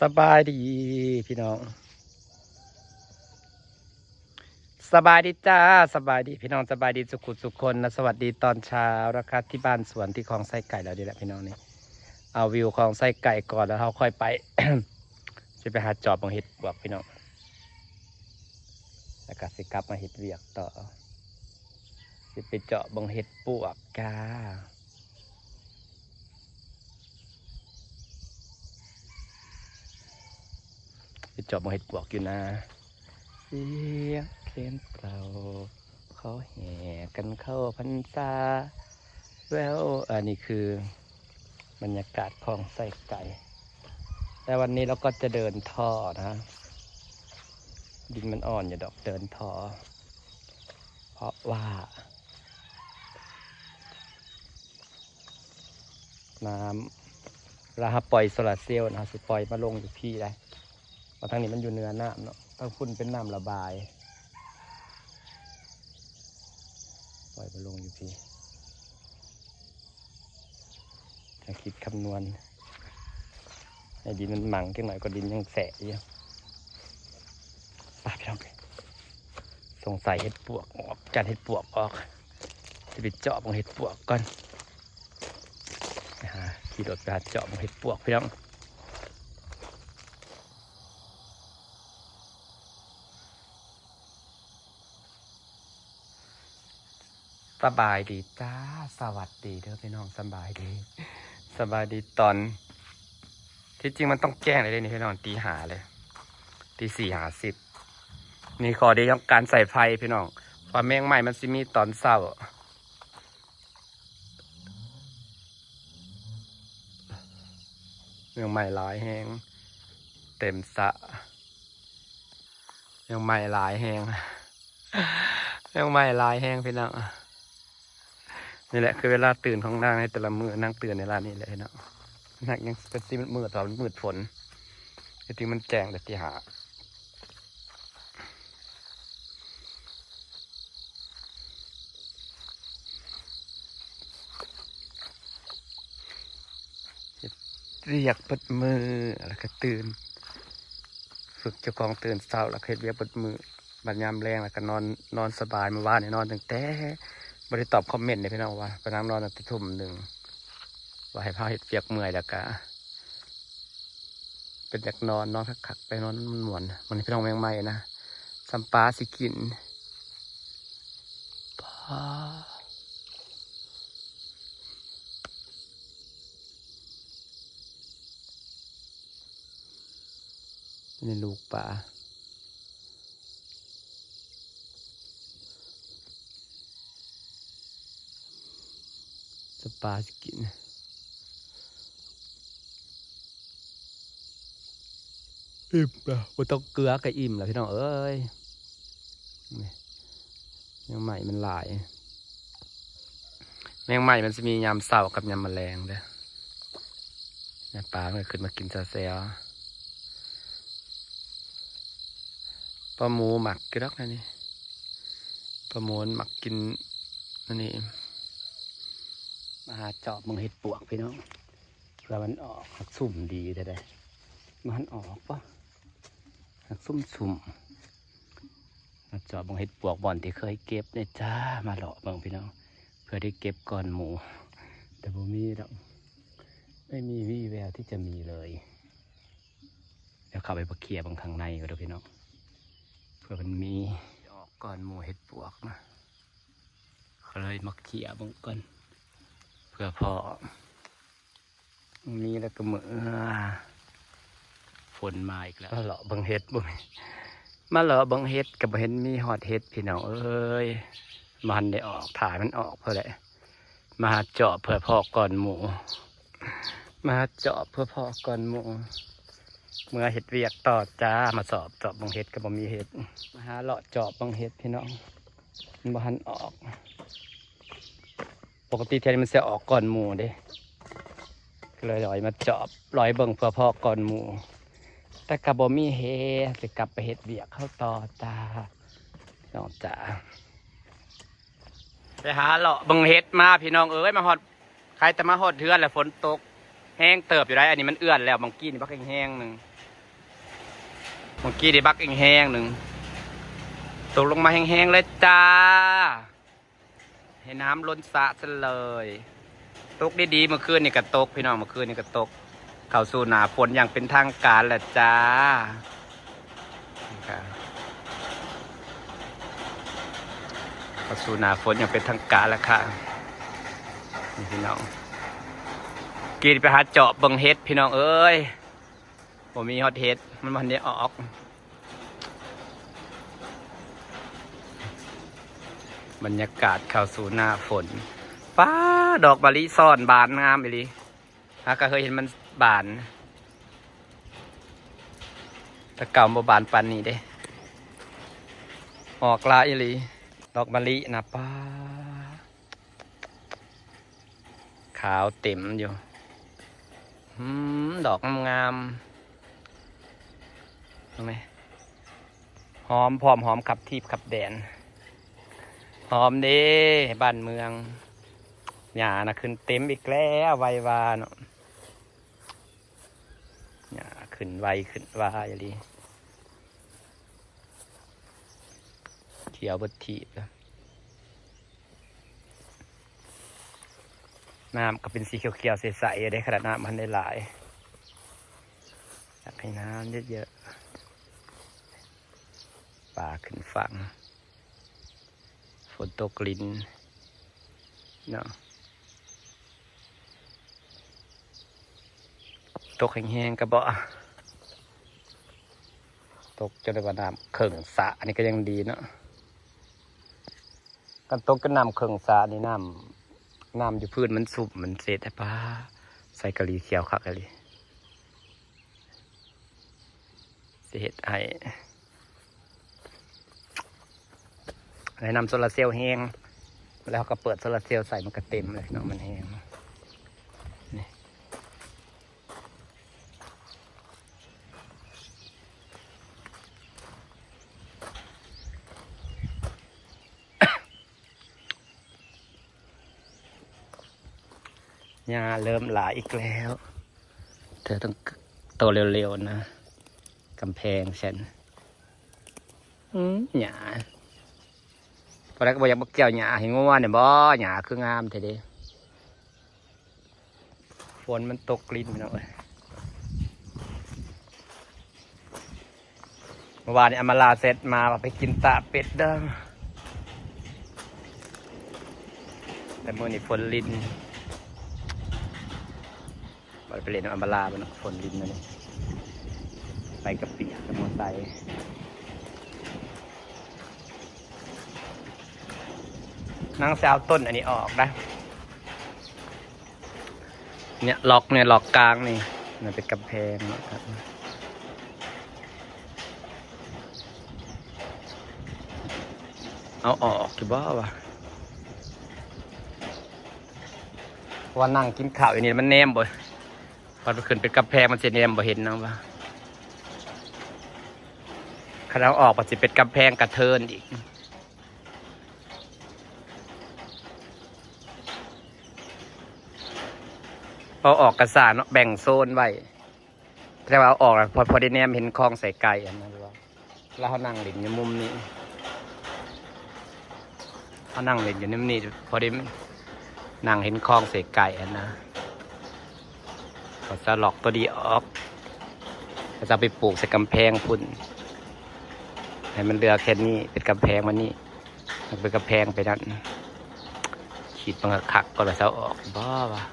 สบายดีพี่น้องสบายดีจ้าสบายดีพี่น้องสบายดีสุขุสุขคนนะสวัสดีตอนเช้านะครับที่บ้านสวนที่คลองไส้ไก่แล้วดีแหละพี่น้องนี่เอาวิวคลองไส้ไก่ก่อนแล้วเราค่อยไป จะไปหาจอบบังเห็ดบวกพี่น้องแล้วก็สิกลับมาเห็ดเวียกต่อสิไปเจาะบังเห็ดปวกจ้าไปเจาะบังเห็ดปวกอยู่นะเสียงเพลงเปล่าเขาแห่กันเข้าพรรษาแววอันนี้คือบรรยากาศคลองไส้ไก่แต่วันนี้เราก็จะเดินท่อนะดินมันอ่อนอย่าดอกเดินท่อเพราะว่าน้ำเราปล่อยโซลาร์เซลล์นะสิปล่อยมาลงอยู่พี่ได้เพราะทางนี้มันอยู่เนื้อน้ำเนาะต้องพุ่นเป็นน้ำระบายปล่อยมาลงอยู่พี่จะคิดคำนวณให้ดินมันหมั่งแค่หน่อยก็ดินยังแสะอยู่ป้าพี่น้องสงสัยเห็ดปวกออกจัดเห็ดปวกออกจะไปเจาะของเห็ดปวกก่อนขี่รถไปหาเจาะของเห็ดปวกพี่น้องสบายดีจ้าสวัสดีเด้อพี่น้องสบายดีสบายดีตอนที่จริงมันต้องแจ้งเลยนี่พี่น้องตีหาเลยตี 4:50นี่ขอดีของการใส่ไฟพี่น้องเพราะแมงใหม่มันสิมีตอนเช้าแมงใหม่หลายแห้งเต็มสะแมงใหม่หลายแห้งแมงใหม่หลายแห้งพี่น้องนี่แหละคือเวลาตื่นของนางในแต่ละมือนั่งตื่นในร้านนี้เลยเนาะนักยังเป็นซีมืดตอนมืดฝนจริงมันแจ้งแต่ตีหาเรียกเปิดมือแล้วก็ตื่นฝึกเจ้าของตื่นเช้าแล้วเฮ็ดเรียกเปิดมือบัดยามแรงแล้วก็นอนสบายเมื่อวานนี่นอนตั้งแต่บ่ได้ตอบคอมเมนต์เลยพี่น้องว่าไปนั่งนอนตั้งแต่ทุ่มหนึ่งว่าให้พาเฮ็ดเปียกเมื่อยแล้วก็เป็นอยากนอนคักๆไปนอนมันหมวนมันพี่น้องแมงใหม่นะสัมปาสิกินปานี่ลูกป่าสปาสิกินอิ่มแล้วบ่ต้องเกลือก็อิ่มแล้วพี่น้องเอ้ยแมงใหม่มันหลายแมงใหม่มันจะมียามเสาร์กับยามแมลงเด้อเนี่ยปลามันขึ้นมากินซาเซลปลาหมูหมักกระดกนะนี่ปลาหมูหมักกินนั่นนี่มาหาเจาะมึงเห็ดปวกพี่น้องเพื่อมันออกหักสุ่มดีได้มันออกปะหักสุ่มมาเจาะมึงเห็ดปวกบ่อนที่เคยเก็บเนี่ยจ้ามาหล่อบังพี่น้องเพื่อได้เก็บก่อนหมูแต่บ่มีหรอกไม่มีวี่แววที่จะมีเลยเดี๋ยวเข้าไปเคลียร์บางข้างในก็ได้พี่น้องเพื่อมันมีออกก่อนหมูเห็ดปวกนะเขาเลยมาเคลียร์บางก่อนเพื่อพอมีแล้วก็มือฝนมาอีกแล้วมาเลาะบังเห็ดบุ้ยมาเลาะบังเห็ดกับเห็นมีหอดเห็ดพี่น้องเอ้ยมันได้ออกถ่ายมันออกเพื่อแหละมาเจาะเพื่อพอก่อนหมูมาเจาะเพื่อพอก่อนหมูเมื่อเห็ดเวียกต่อจ้ามาเจาะบังเห็ดกับบ่มีเห็ดมาหาเลาะเจาะบังเห็ดพี่น้องมันบ่หันออกปกติเทียนมันจะออกก่อนหมูเด้เลยลอยมาเจาะลอยเบิ่งเพื่อพอก่อนหมูแต่กับบ่มีเฮสิกลับไปเห็ดเวียกเข้าต่อจ้าน้องจ๋าไปหาเลาะบังเห็ดมาพี่น้องเอ้ยมาหอดใครแต่มาหอดเทือนแหละฝนตกแห้งเติบอยู่ได้อันนี้มันเอื้อนแล้วบางกี้นี่พักแห้งหนึ่ง เมื่อกี้ได้บักแห้งๆหนึ่งตกลงมาแห้งๆเลยจ้าให้น้ำล้นสระซะเลยตกดีๆเมื่อคืนนี่ก็ตกพี่น้องเมื่อคืนนี่ก็ตกเข้าสู่หน้าฝนอย่างเป็นทางการแหละจ้าเข้าสู่หน้าฝนอย่างเป็นทางการแล้วค่ะนี่พี่น้องกินไปหาเจาะเบิ่งเฮ็ดพี่น้องเอ้ยผมมีฮอตเฮ็ดมันนี้ออกบรรยากาศเข้าสู่หน้าฝนฟ้าดอกมะลิซ่อนบานงามไปเลยก็เคยเห็นมันบานแต่เก่าบ่บานปันนี่เด้ออกลายอีหลีดอกมะลินะป้าขาวเต็มอยู่ดอกงามๆตรงไหนหอมพร้อมหอมขับทีบขับแดนหอมเด้บ้านเมืองหญ้านะขึ้นเต็มอีกแล้วไววาเนาะหญ้าขึ้นไวขึ้นวาอย่างนี้เขียวบดทีบน้ำก็เป็นสีเขียวๆใสๆได้ขนาดน้ำมันได้หลายอยากให้น้ำเยอะๆป่าขึ้นฝั่งฝนตกลิ้นเนาะตกแห้งๆกระเบาะตกจนได้ว่าน้ำเข่งสระอันนี้ก็ยังดีเนาะกันตกก็น้ำเข่งสระนี่น้ำอยู่พื้นมันสุบมันเศษแต่ป้าใส่กะหรี่เขียวค่ะกะหรี่เศษให้นำโซลาเซลล์แห้งแล้วก็เปิดโซลาเซลล์ใส่มันก็เต็มเลยเนาะมันแห้งนี่หญ้าเริ่มหลายอีกแล้วเธอต้องโตเร็วๆนะกำแพงฉันหญ้าพอแล้วก็บอกอยากมาเกี่ยวหญ้าให้งัวเนี่ยบ่หญ้าคืองามเท่ดิฝนมันตกลิ้นไปหน่อยเมื่อวานนี้อำมาลาเสร็จมาไปกินตาเป็ดเด้อแต่เมื่อนี้ฝนลิ้นไปเล่นอัมบาลาบนฝนลิ้นนั่นไปกับปีกกับมอไซค์นั่งแซวต้นอันนี้ออกได้เนี่ยล็อกเนี่ยล็อกกลางนี่มันเป็นกำแพงนะครับเอาออกกี่บ้าวะว่านั่งกินข้าวอย่างนี้มันแนมบ่พอขึ้นเป็นกำแพงมันจะแนมบ่เห็นนะว่าขณะออกมันจะเป็นกำแพงกระเทินอีกพอออกกระสานเนาะแบ่งโซนไว้แต่ว่าเอาออกแล้วพอได้แนมเห็นคลองใส่ไก่อันนั้นว่าแล้วเขานั่งเล่นอยู่มุมนี้เขานั่งเล่นอยู่มุมนี้พอได้นั่งเห็นคลองใส่ไก่อันนะก็จะหลอกตัวดีออกก็จะไปปลูกใส่กำแพงพุ่นให้มันเรือแค่นี้เป็นกำแพงมันนี่มันเป็นกำแพงไปนั่นขีดบังคักก็เลยจะออกบ้าวะ